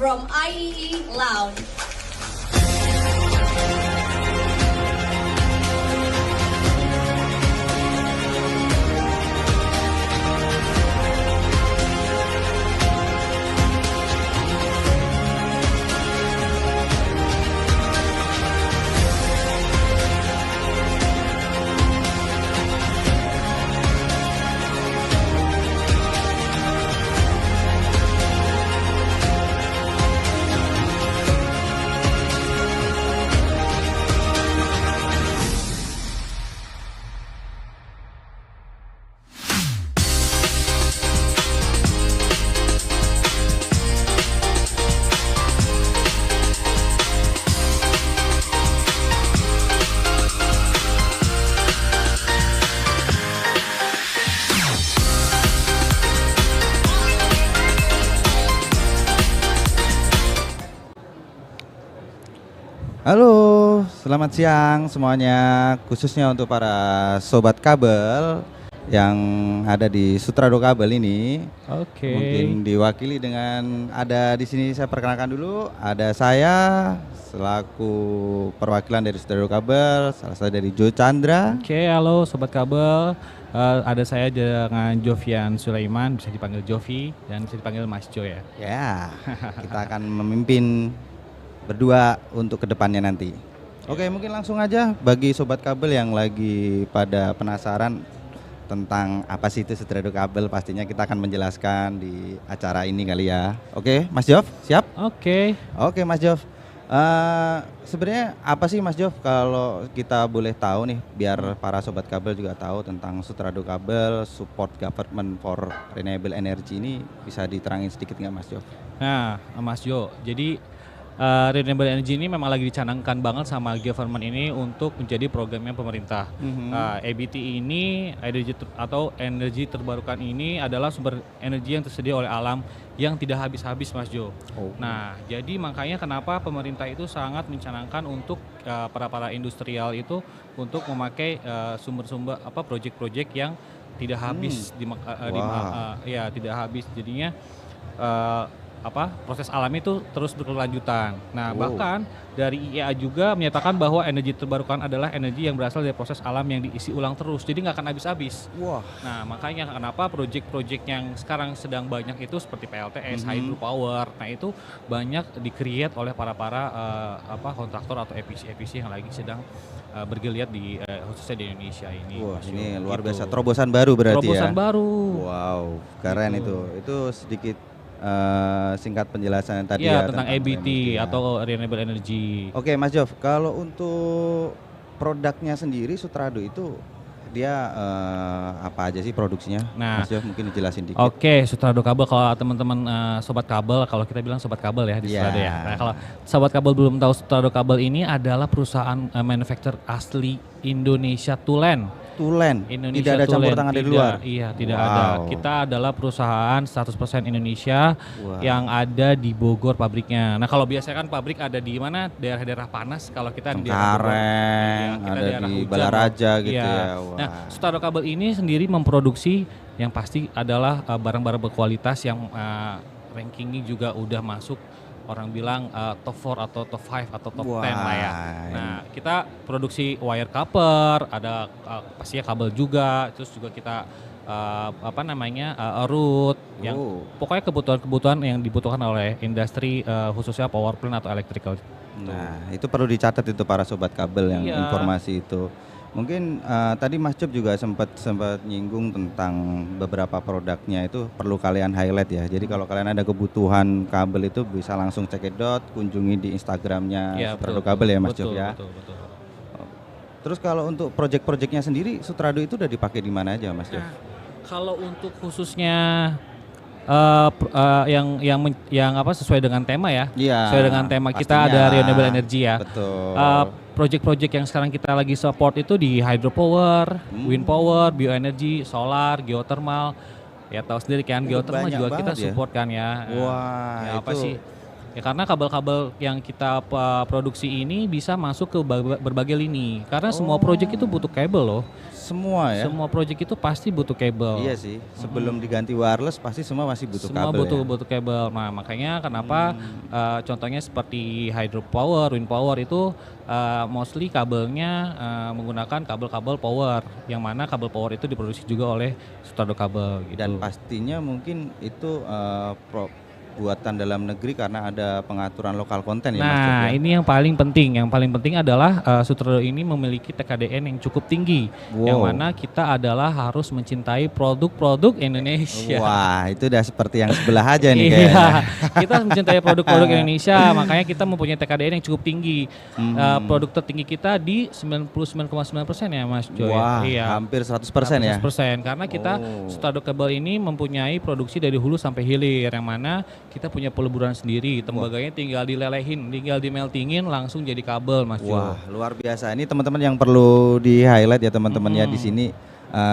from IEE Lounge. Halo, selamat siang semuanya, khususnya untuk para sobat kabel yang ada di Sutrado Kabel ini. Oke. Mungkin diwakili dengan ada di sini, saya perkenalkan dulu, ada saya selaku perwakilan dari Sutrado Kabel, salah satu dari Jo Chandra. Oke, halo sobat kabel. Ada saya dengan Jovian Sulaiman, bisa dipanggil Jovi dan bisa dipanggil Mas Jo ya. Ya, kita akan memimpin berdua untuk kedepannya nanti. Oke, mungkin langsung aja bagi sobat kabel yang lagi pada penasaran tentang apa sih itu Sutrado Kabel, pastinya kita akan menjelaskan di acara ini kali ya. Oke, Mas Jov, siap? Oke. Oke, Mas Jov. Sebenarnya apa sih Mas Jov, kalau kita boleh tahu nih, biar para sobat kabel juga tahu tentang Sutrado Kabel Support Government for Renewable Energy ini, bisa diterangin sedikit nggak Mas Jov? Nah, Mas Jo, jadi renewable energy ini memang lagi dicanangkan banget sama government ini untuk menjadi programnya pemerintah. EBT ini energi terbarukan ini adalah sumber energi yang tersedia oleh alam yang tidak habis-habis, Mas Jo. Nah, jadi makanya kenapa pemerintah itu sangat mencanangkan untuk para industrial itu untuk memakai sumber-sumber proyek-proyek yang tidak habis tidak habis, jadinya proses alam itu terus berkelanjutan. Nah, bahkan dari IEA juga menyatakan bahwa energi terbarukan adalah energi yang berasal dari proses alam yang diisi ulang terus, jadi nggak akan habis-habis. Nah, makanya kenapa proyek-proyek yang sekarang sedang banyak itu seperti PLTS, hydropower, nah itu banyak di-create oleh para kontraktor atau EPC yang lagi sedang bergeliat di khususnya di Indonesia ini. Wah, ini luar biasa, terobosan baru berarti terobosan ya. baru. Wow, keren Gitu. Itu sedikit singkat penjelasan yang tadi ya ya tentang EBT ya. atau renewable energy. Oke, Mas Jov, kalau untuk produknya sendiri Sutrado itu dia apa aja sih produksinya? Nah, Mas Jov mungkin dijelasin dikit. Oke, Sutrado Kabel, kalau teman-teman sobat kabel, kalau kita bilang sobat kabel ya di Sutrado ya. Nah, kalau sobat kabel belum tahu, Sutrado Kabel ini adalah perusahaan manufacturer asli Indonesia Tulen. Tidak ada campur tangan dari luar. Iya, tidak ada. Kita adalah perusahaan 100% Indonesia yang ada di Bogor pabriknya. Nah, kalau biasanya kan pabrik ada di mana? Daerah-daerah panas. Kalau kita di daerah Bogor, ada di Balaraja gitu ya. Nah, Sutrado Kabel ini sendiri memproduksi yang pasti adalah barang-barang berkualitas yang rankingnya juga udah masuk, orang bilang top 4 atau top 5 atau top 10 lah ya. Nah, kita produksi wire copper, ada pastinya kabel juga, terus juga kita root, yang pokoknya kebutuhan-kebutuhan yang dibutuhkan oleh industri, khususnya power plant atau electrical. Nah, itu perlu dicatat itu para sobat kabel yang informasi itu. Mungkin tadi Mas Jov juga sempat nyinggung tentang beberapa produknya, itu perlu kalian highlight ya. Jadi kalau kalian ada kebutuhan kabel itu bisa langsung cekidot, kunjungi di Instagramnya Sutrado Kabel ya Mas Jov ya. Betul. Terus kalau untuk project-projectnya sendiri Sutrado itu udah dipakai di mana aja Mas Jov? Nah, kalau untuk khususnya sesuai dengan tema ya. Sesuai dengan tema kita ada renewable energy ya. Betul. Project-project yang sekarang kita lagi support itu di hydropower, wind power, bioenergy, solar, geothermal. Ya tahu sendiri kan, geothermal juga kita support kan ya. Wah, ya, apa sih? Ya karena kabel-kabel yang kita produksi ini bisa masuk ke berbagai lini. Karena semua project itu butuh kabel loh. Semua ya? Semua project itu pasti butuh kabel. Iya sih, sebelum diganti wireless pasti semua masih butuh Semua kabel butuh kabel. Nah makanya kenapa contohnya seperti hydropower, wind power itu mostly kabelnya menggunakan kabel-kabel power. Yang mana kabel power itu diproduksi juga oleh Sutrado Kabel gitu. Dan pastinya mungkin itu buatan dalam negeri karena ada pengaturan lokal konten ya Mas Cok, Nah, ya? ini yang paling penting. Yang paling penting adalah Sutrado ini memiliki TKDN yang cukup tinggi. Wow. Yang mana kita adalah harus mencintai produk-produk Indonesia. Wah, itu udah seperti yang sebelah aja nih Iya, kayaknya. kita mencintai produk-produk Indonesia, makanya kita mempunyai TKDN yang cukup tinggi. Produk tertinggi kita di 99,9% ya Mas Joy. Wah, Iya. hampir 100% ya? 100%, karena kita Sutrado Kabel ini mempunyai produksi dari hulu sampai hilir, yang mana kita punya peleburan sendiri, tembaganya tinggal dilelehin, tinggal dimeltingin langsung jadi kabel Mas Jo. Wah, luar biasa. Ini teman-teman yang perlu di-highlight ya teman-teman ya di sini.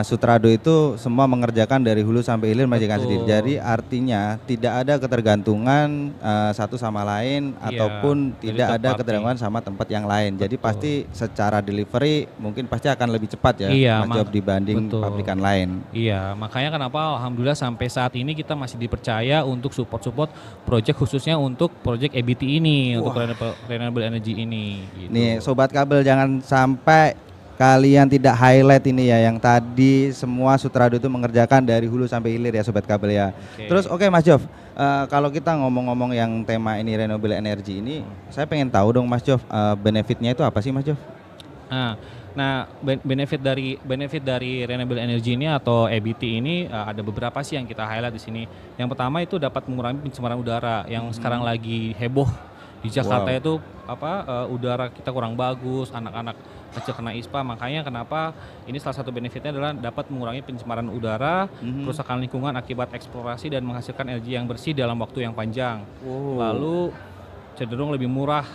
Sutrado itu semua mengerjakan dari hulu sampai hilir majikan sendiri. Jadi artinya tidak ada ketergantungan satu sama lain ataupun dari tidak third ada party. ketergantungan sama tempat yang lain. Jadi pasti secara delivery mungkin pasti akan lebih cepat ya Iya, Mas Job dibanding betul. pabrikan lain. Iya, makanya kenapa alhamdulillah sampai saat ini kita masih dipercaya untuk support project khususnya untuk project EBT ini, untuk renewable energy ini. Gitu. Nih sobat kabel jangan sampai kalian tidak highlight ini ya yang tadi semua Sutrado itu mengerjakan dari hulu sampai hilir ya sobat kabel ya. Oke. Terus oke Mas Jov, kalau kita ngomong-ngomong yang tema ini renewable energy ini, saya pengen tahu dong Mas Jov, benefitnya itu apa sih Mas Jov? Nah, benefit dari renewable energy ini atau EBT ini ada beberapa sih yang kita highlight di sini. Yang pertama itu dapat mengurangi pencemaran udara yang sekarang lagi heboh di Jakarta itu udara kita kurang bagus, anak-anak kecil kena ISPA, makanya kenapa ini salah satu benefitnya adalah dapat mengurangi pencemaran udara, kerusakan lingkungan akibat eksplorasi dan menghasilkan energi yang bersih dalam waktu yang panjang. Lalu cenderung lebih murah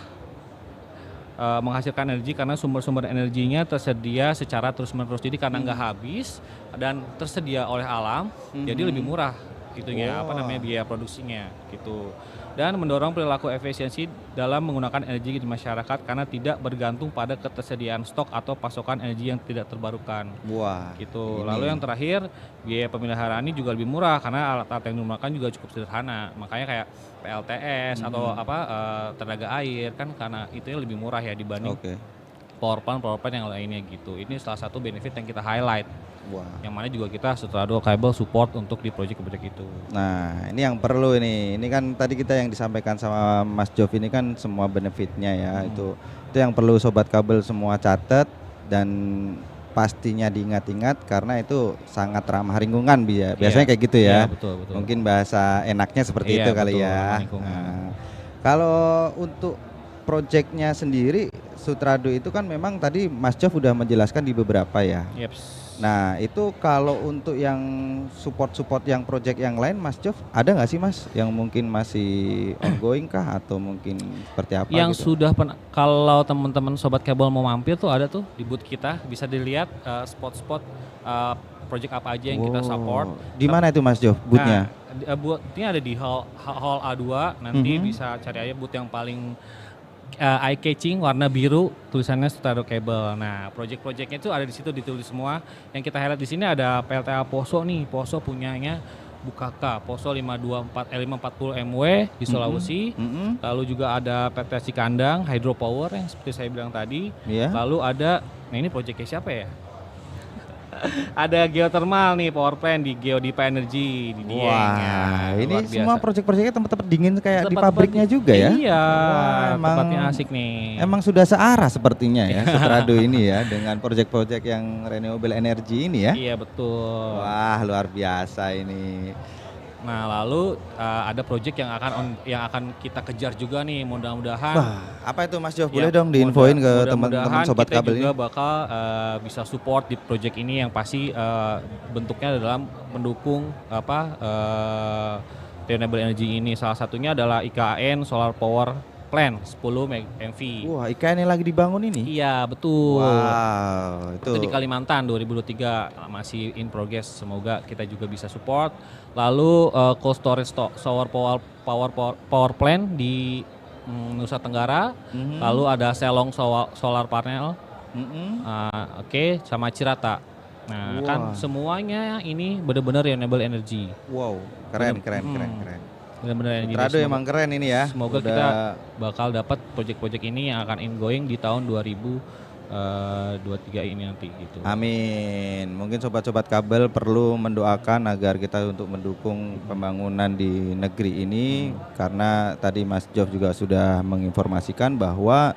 menghasilkan energi karena sumber-sumber energinya tersedia secara terus-menerus, jadi karena nggak habis dan tersedia oleh alam, jadi lebih murah itunya biaya produksinya gitu. Dan mendorong perilaku efisiensi dalam menggunakan energi di masyarakat karena tidak bergantung pada ketersediaan stok atau pasokan energi yang tidak terbarukan. Wah, Gitu. Lalu yang terakhir, biaya pemeliharaan ini juga lebih murah karena alat-alat yang digunakan juga cukup sederhana. Makanya kayak PLTS atau tenaga air kan karena itu lebih murah ya dibanding power plant yang lainnya gitu. Ini salah satu benefit yang kita highlight. Wah. Yang mana juga kita Sutrado Kabel support untuk di project-project itu. Nah, ini yang perlu ini. Ini kan tadi kita yang disampaikan sama Mas Jov ini kan semua benefitnya ya. Itu yang perlu sobat kabel semua catat dan pastinya diingat-ingat karena itu sangat ramah lingkungan biasanya kayak gitu ya. Iya, betul. Mungkin bahasa enaknya seperti itu kali betul, ya. ramah lingkungan. Nah, kalau untuk projectnya sendiri Sutrado itu kan memang tadi Mas Jov udah menjelaskan di beberapa ya. Yeps. Nah itu kalau untuk yang support yang project yang lain Mas Jov ada nggak sih Mas yang mungkin masih ongoing kah atau mungkin seperti apa Yang gitu? sudah kalau teman-teman sobat kabel mau mampir tuh ada tuh di booth kita, bisa dilihat spot-spot project apa aja yang kita support. Di mana itu Mas Jov boothnya? Nah, boothnya ada di hall A2, nanti bisa cari aja booth yang paling eye catching warna biru tulisannya Sutrado Kabel. Nah, project-projectnya itu ada di situ ditulis semua. Yang kita highlight di sini ada PLTA Poso nih. Poso punyanya Bukaka, Poso 540 MW di Sulawesi. Lalu juga ada PT Cikandang Hydropower yang seperti saya bilang tadi. Lalu ada ini projectnya siapa ya? Ada geothermal nih, power plant di Geodipa Energy di Dieng. Wah, ini semua proyek-proyeknya tempat-tempat dingin kayak di pabriknya juga ya? Iya, emang tempatnya asik nih. Emang sudah searah sepertinya ya Sutrado ini ya dengan proyek-proyek yang renewable energy ini ya? Iya, betul. Wah, luar biasa ini. Nah, lalu ada project yang akan kita kejar juga nih, mudah-mudahan. Wah, apa itu Mas Jov? Boleh dong diinfoin ke teman-teman sobat kabel ini. Kita juga bakal bisa support di project ini yang pasti bentuknya dalam mendukung renewable energy ini. Salah satunya adalah IKN Solar Power Plant 10 MV. Wah, IKN yang lagi dibangun ini? Iya, betul. Wow, Itu di Kalimantan 2023 masih in progress. Semoga kita juga bisa support. Lalu cold storage power plant di Nusa Tenggara. Lalu ada Selong solar panel. Oke, sama Cirata. Nah, kan semuanya ini benar-benar renewable energy. Wow, keren. Benar-benar energy. Sutrado emang keren ini ya. Semoga kita bakal dapat project-project ini yang akan ingoing di tahun 2023 ini nanti gitu. Amin. Mungkin sobat-sobat kabel perlu mendoakan agar kita untuk mendukung pembangunan di negeri ini karena tadi Mas Jof juga sudah menginformasikan bahwa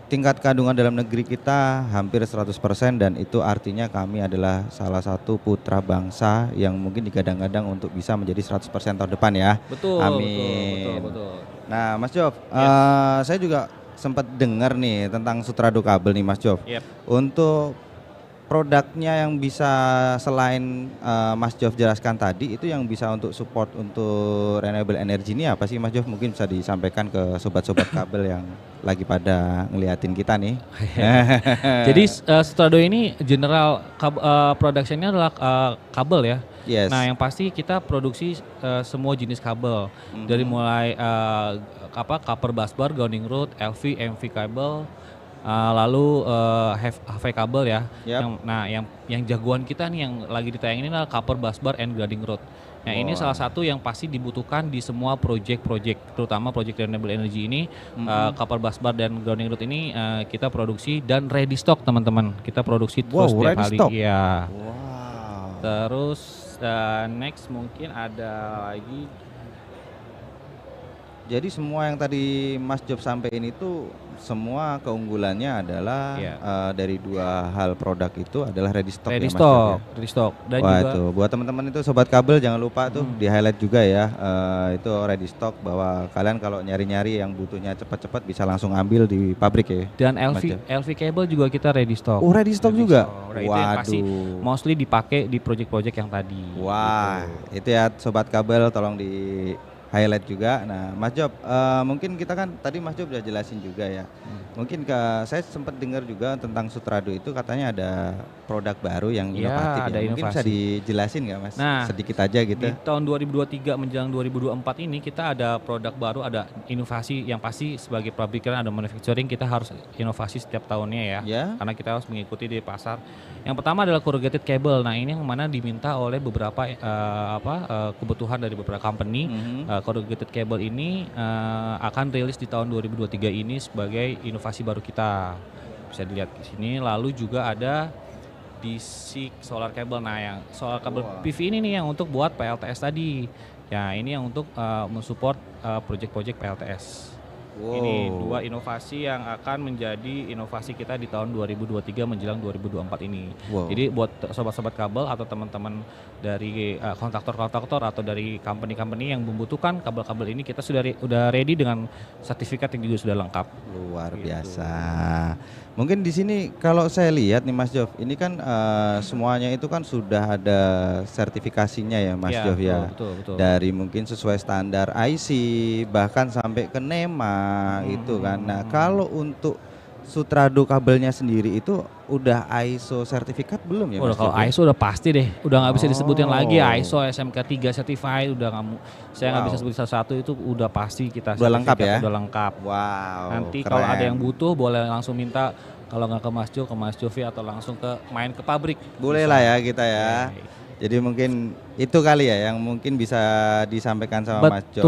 tingkat kandungan dalam negeri kita hampir 100% dan itu artinya kami adalah salah satu putra bangsa yang mungkin digadang-gadang untuk bisa menjadi 100% tahun depan ya. Betul. Amin. Betul. Nah, Mas Jof, saya juga sempat dengar nih tentang Sutrado Kabel nih Mas Jof. Yep. Untuk produknya yang bisa selain Mas Jof jelaskan tadi itu yang bisa untuk support untuk renewable energy ini apa sih Mas Jof? Mungkin bisa disampaikan ke sobat-sobat kabel yang lagi pada ngeliatin kita nih. Jadi Sutrado ini general productionnya adalah kabel ya. Yes. Nah yang pasti kita produksi semua jenis kabel dari mulai copper busbar, grounding rod, LV, MV kabel. Lalu HV kabel ya. Yep. Yang jagoan kita nih yang lagi ditayangin ini adalah copper busbar and grounding rod. Nah ini salah satu yang pasti dibutuhkan di semua project-project, terutama project renewable energy ini. Copper busbar dan grounding rod ini kita produksi dan ready stock teman-teman. Kita produksi terus setiap hari. Iya. Wow. Terus next mungkin ada lagi. Jadi semua yang tadi Mas Jof sampaikan itu semua keunggulannya adalah dari dua hal produk itu adalah ready stock ya Mas Jof ya? Ready stock. Dan wah juga itu buat teman-teman itu sobat kabel jangan lupa tuh di highlight juga ya itu ready stock bahwa kalian kalau nyari-nyari yang butuhnya cepat-cepat bisa langsung ambil di pabrik ya. Dan LV cable juga kita ready stock. Oh ready stock juga? Nah, itu yang pasti mostly dipakai di project-project yang tadi. Wah gitu. Itu ya sobat kabel tolong di highlight juga. Nah, Mas Job, mungkin kita kan tadi Mas Job udah jelasin juga ya. Mungkin saya sempat dengar juga tentang Sutrado itu katanya ada produk baru yang inovatif ada ya. Mungkin inovasi. bisa dijelasin nggak Mas? Nah, sedikit aja gitu. Di tahun 2023 menjelang 2024 ini kita ada produk baru, ada inovasi yang pasti sebagai pabrikan ada manufacturing kita harus inovasi setiap tahunnya ya. Karena kita harus mengikuti di pasar. Yang pertama adalah corrugated cable. Nah, ini yang mana diminta oleh beberapa kebutuhan dari beberapa company. Corrugated cable ini akan rilis di tahun 2023 ini sebagai inovasi baru kita. Bisa dilihat di sini. Lalu juga ada DC solar cable. Nah, yang solar kabel PV ini nih yang untuk buat PLTS tadi. Ya, ini yang untuk mensupport project-project PLTS. Ini dua inovasi yang akan menjadi inovasi kita di tahun 2023 menjelang 2024 ini. Jadi buat sobat-sobat kabel atau teman-teman dari kontraktor-kontraktor atau dari company-company yang membutuhkan kabel-kabel ini, kita sudah ready dengan sertifikat yang juga sudah lengkap. Luar biasa. Mungkin di sini kalau saya lihat nih Mas Jof, ini kan semuanya itu kan sudah ada sertifikasinya ya Mas Jof ya. Betul. Dari mungkin sesuai standar IC bahkan sampai ke NEMA itu kan. Nah, kalau untuk Sutrado kabelnya sendiri itu udah ISO sertifikat belum ya Mas? Kalau ISO udah pasti deh, udah nggak bisa disebutin lagi ISO SMK 3 certified, udah saya nggak bisa sebut satu itu udah pasti kita udah lengkap ya? Udah lengkap. Wow. Nanti kalau ada yang butuh boleh langsung minta, kalau nggak ke Mas Jovi atau langsung main ke pabrik. Boleh lah ya kita ya. Jadi mungkin itu kali ya yang mungkin bisa disampaikan sama Mas Jof.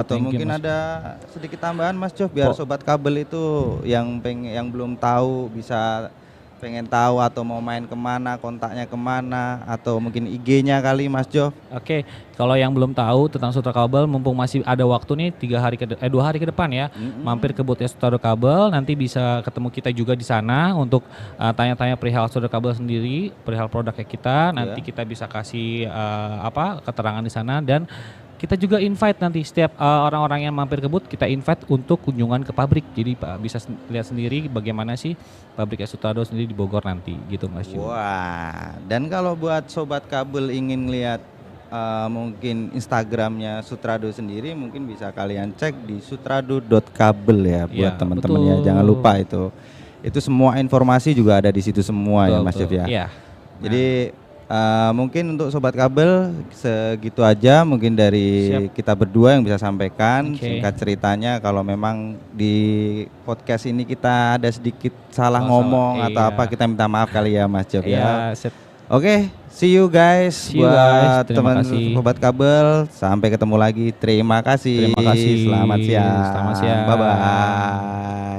Atau mungkin ada sedikit tambahan Mas Jof biar sobat kabel itu yang belum tahu bisa pengen tahu atau mau main kemana, kontaknya kemana, atau mungkin IG-nya kali Mas Jof. Oke, kalau yang belum tahu tentang Sutrado Kabel, mumpung masih ada waktu nih 2 hari ke depan ya, mampir ke booth Sutrado Kabel, nanti bisa ketemu kita juga di sana untuk tanya-tanya perihal Sutrado Kabel sendiri, perihal produknya kita, nanti kita bisa kasih keterangan di sana. Dan kita juga invite nanti setiap orang-orang yang mampir ke booth, kita invite untuk kunjungan ke pabrik. Jadi bisa lihat sendiri bagaimana sih pabrik Sutrado sendiri di Bogor nanti gitu Mas Yu. Wah, dan kalau buat sobat kabel ingin lihat mungkin Instagramnya Sutrado sendiri, mungkin bisa kalian cek di sutrado.kabel ya buat teman-teman ya. Jangan lupa itu. Itu semua informasi juga ada di situ semua ya Mas Jeff ya. Iya. Jadi mungkin untuk sobat kabel segitu aja mungkin dari kita berdua yang bisa sampaikan singkat ceritanya. Kalau memang di podcast ini kita ada sedikit salah ngomong atau apa, kita minta maaf kali ya Mas Jeff ya. Oke, see you guys buat teman sobat kabel. Sampai ketemu lagi. Terima kasih. Terima kasih. Selamat siang. Selamat siang. Bye bye.